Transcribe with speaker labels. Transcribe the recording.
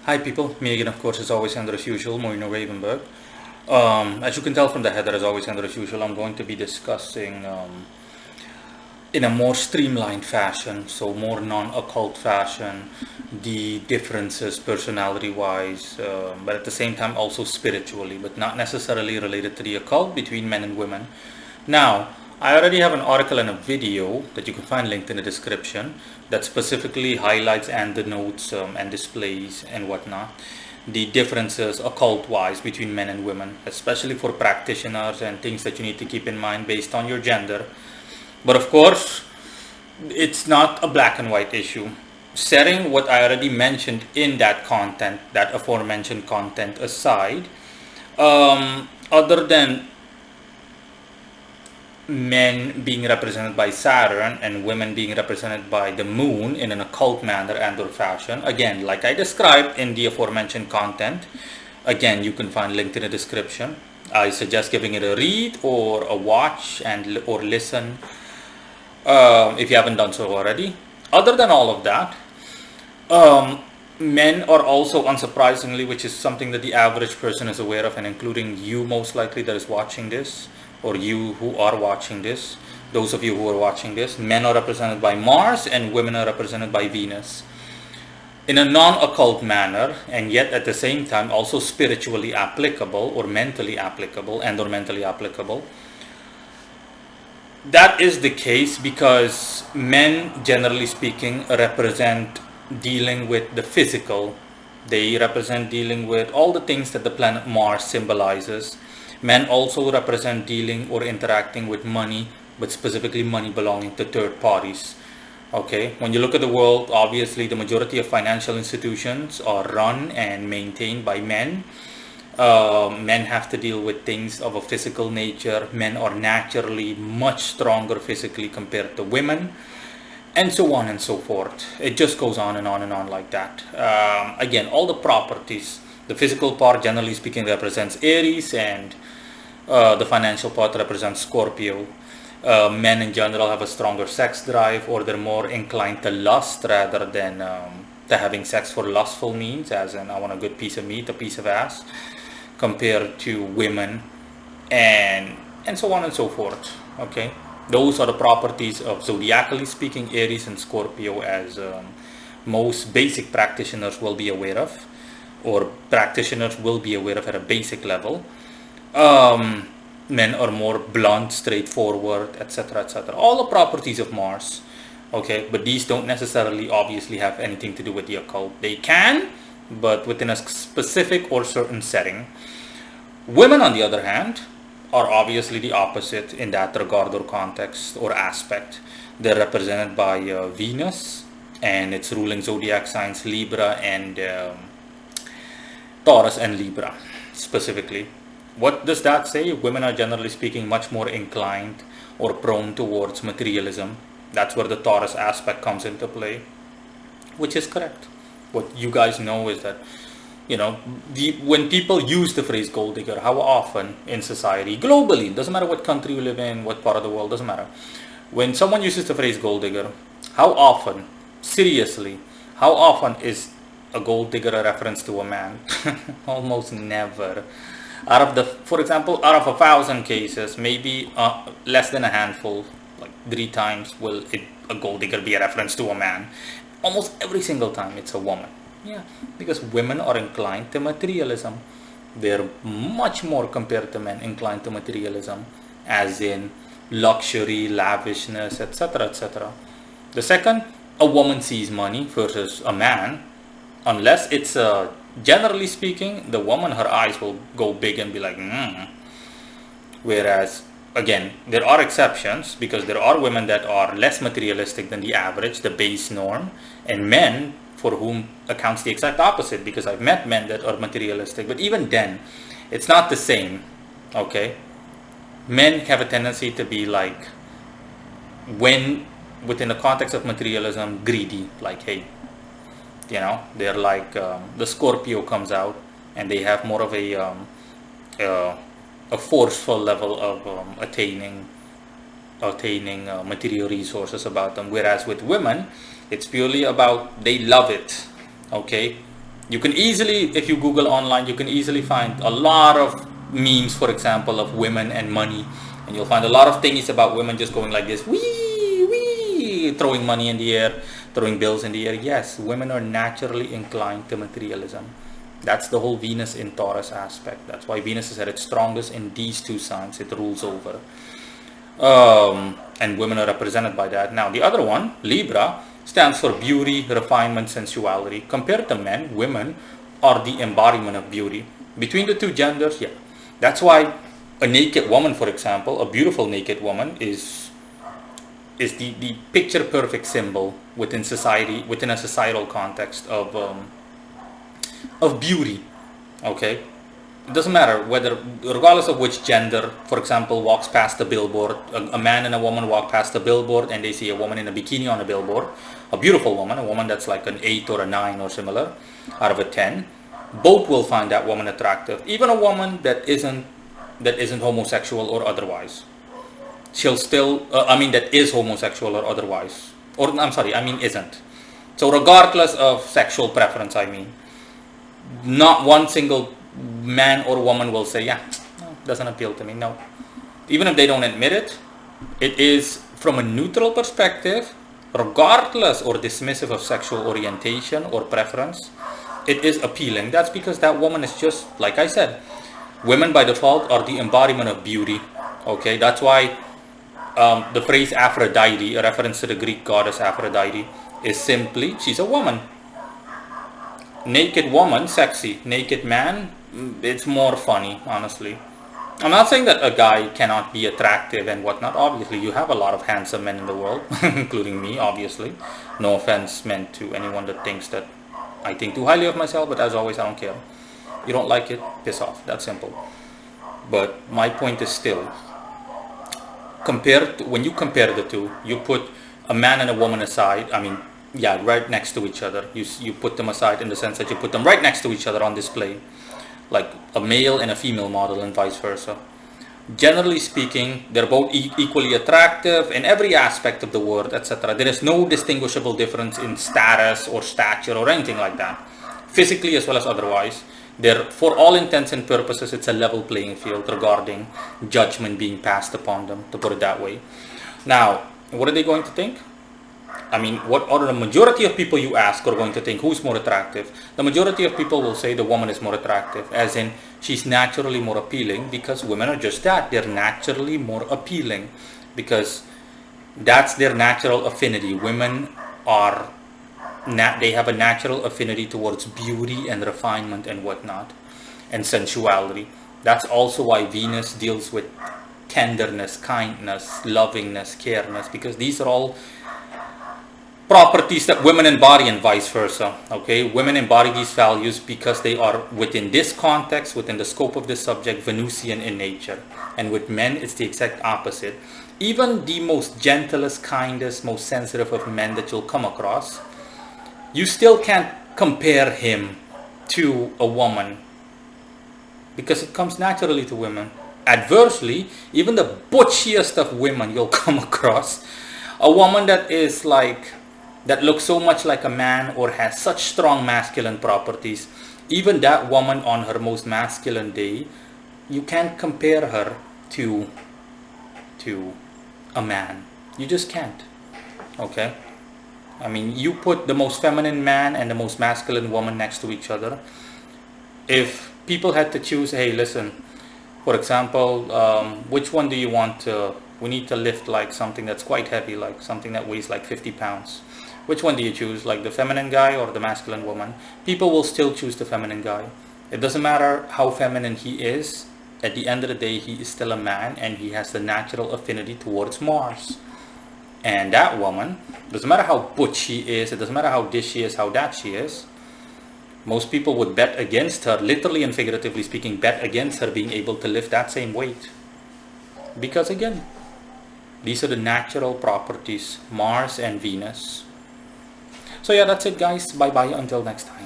Speaker 1: Hi people, me again of course as always and as usual, Moino Ravenberg. As you can tell from the header, as always and as usual, I'm going to be discussing in a more streamlined fashion, so more non-occult fashion, the differences personality-wise, but at the same time also spiritually, but not necessarily related to the occult between men and women. Now, I already have an article and a video that you can find linked in the description that specifically highlights and denotes and displays and whatnot the differences occult-wise between men and women, especially for practitioners and things that you need to keep in mind based on your gender. But of course, it's not a black and white issue. Setting what I already mentioned in that content, that aforementioned content aside, other than men being represented by Saturn and women being represented by the moon in an occult manner and or fashion, again, like I described in the aforementioned content, again, you can find linked in the description. I suggest giving it a read or a watch and or listen if you haven't done so already. Other than all of that, men are also, unsurprisingly, which is something that the average person is aware of, and including you most likely that is watching this, or you who are watching this, those of you who are watching this, men are represented by Mars and women are represented by Venus. In a non-occult manner, and yet at the same time also spiritually applicable or mentally applicable and or mentally applicable. That is the case because men, generally speaking, represent dealing with the physical. They represent dealing with all the things that the planet Mars symbolizes. Men also represent dealing or interacting with money, but specifically money belonging to third parties. Okay, when you look at the world, obviously the majority of financial institutions are run and maintained by men. Men have to deal with things of a physical nature. Men are naturally much stronger physically compared to women, and so on and so forth. It just goes on and on and on like that. Again, all the properties. The physical part, generally speaking, represents Aries, and the financial part represents Scorpio. Men in general have a stronger sex drive, or they're more inclined to lust rather than to having sex for lustful means, as in I want a good piece of meat, a piece of ass, compared to women, and so on and so forth. Okay, those are the properties of, zodiacally speaking, Aries and Scorpio, as most basic practitioners will be aware of, or practitioners will be aware of at a basic level. Men are more blunt, straightforward, etc., etc. All the properties of Mars. Okay, but these don't necessarily obviously have anything to do with the occult. They can, but within a specific or certain setting. Women, on the other hand, are obviously the opposite in that regard or context or aspect. They're represented by Venus and its ruling zodiac signs Libra and Taurus and Libra specifically. What does that say? Women are, generally speaking, much more inclined or prone towards materialism. That's where the Taurus aspect comes into play, which is correct. What you guys know is that, when people use the phrase gold digger, how often in society, globally, doesn't matter what country you live in, what part of the world, doesn't matter. When someone uses the phrase gold digger, how often, seriously, how often is a gold digger a reference to a man? Almost never. For example, out of 1,000 cases, maybe less than a handful, like 3 times, will a gold digger be a reference to a man. Almost every single time it's a woman. Yeah, because women are inclined to materialism. They're much more, compared to men, inclined to materialism, as in luxury, lavishness, etc., etc. The second, a woman sees money versus a man, unless it's generally speaking, the woman, her eyes will go big and be like, Whereas, again, there are exceptions, because there are women that are less materialistic than the average, the base norm, and men for whom accounts the exact opposite, because I've met men that are materialistic, but even then, it's not the same. Okay, men have a tendency to be like, when within the context of materialism, greedy, like, hey, they're like, the Scorpio comes out and they have more of a forceful level of attaining material resources about them, whereas with women it's purely about they love it. Okay, You can easily, if you Google online, you can easily find a lot of memes, for example, of women and money. And you'll find a lot of things about women just going like this, wee, wee, throwing money in the air, throwing bills in the air. Yes, women are naturally inclined to materialism. That's the whole Venus in Taurus aspect. That's why Venus is at its strongest in these two signs. It rules over. And women are represented by that. Now, the other one, Libra, stands for beauty, refinement, sensuality. Compared to men, women are the embodiment of beauty. Between the two genders, yeah. That's why a naked woman, for example, a beautiful naked woman is the picture perfect symbol within society, within a societal context of beauty. Okay, it doesn't matter whether, regardless of which gender, for example, walks past the billboard, a man and a woman walk past the billboard and they see a woman in a bikini on a billboard, a beautiful woman, a woman that's like an 8 or a 9 or similar out of a 10, both will find that woman attractive. Even a woman that isn't homosexual or otherwise, she'll still that is homosexual or otherwise, or I'm sorry, isn't. So regardless of sexual preference, not one single man or woman will say, yeah, no, doesn't appeal to me. No, even if they don't admit it, it is from a neutral perspective, regardless or dismissive of sexual orientation or preference, it is appealing. That's because that woman is just, like I said, women by default are the embodiment of beauty. Okay, that's why the phrase Aphrodite, a reference to the Greek goddess Aphrodite, is simply, she's a woman. Naked woman, sexy. Naked man, it's more funny, honestly. I'm not saying that a guy cannot be attractive and whatnot. Obviously, you have a lot of handsome men in the world, including me, obviously. No offense meant to anyone that thinks that I think too highly of myself, but as always, I don't care. You don't like it, piss off. That's simple. But my point is still, when you compare the two, you put a man and a woman aside, right next to each other. You put them aside in the sense that you put them right next to each other on display, like a male and a female model and vice versa. Generally speaking, they're both equally attractive in every aspect of the word, etc. There is no distinguishable difference in status or stature or anything like that, physically as well as otherwise. For all intents and purposes, it's a level playing field regarding judgment being passed upon them, to put it that way. Now, what are they going to think? What are the majority of people you ask are going to think who's more attractive? The majority of people will say the woman is more attractive, as in she's naturally more appealing, because women are just that. They're naturally more appealing because that's their natural affinity. Women they have a natural affinity towards beauty and refinement and whatnot, and sensuality. That's also why Venus deals with tenderness, kindness, lovingness, careness, because these are all properties that women embody and vice versa. Okay, women embody these values because they are within this context, within the scope of this subject, Venusian in nature. And with men, it's the exact opposite. Even the most gentlest, kindest, most sensitive of men that you'll come across, you still can't compare him to a woman because it comes naturally to women. Adversely, even the butchiest of women you'll come across, a woman that looks so much like a man or has such strong masculine properties, even that woman on her most masculine day, you can't compare her to a man. You just can't. Okay? You put the most feminine man and the most masculine woman next to each other. If people had to choose, hey, listen, for example, which one do you want to, we need to lift like something that's quite heavy, like something that weighs like 50 pounds. Which one do you choose, like the feminine guy or the masculine woman? People will still choose the feminine guy. It doesn't matter how feminine he is. At the end of the day, he is still a man and he has the natural affinity towards Mars. And that woman, doesn't matter how butch she is, it doesn't matter how this she is, how that she is, most people would bet against her, literally and figuratively speaking, bet against her being able to lift that same weight. Because again, these are the natural properties, Mars and Venus. So yeah, that's it guys. Bye bye until next time.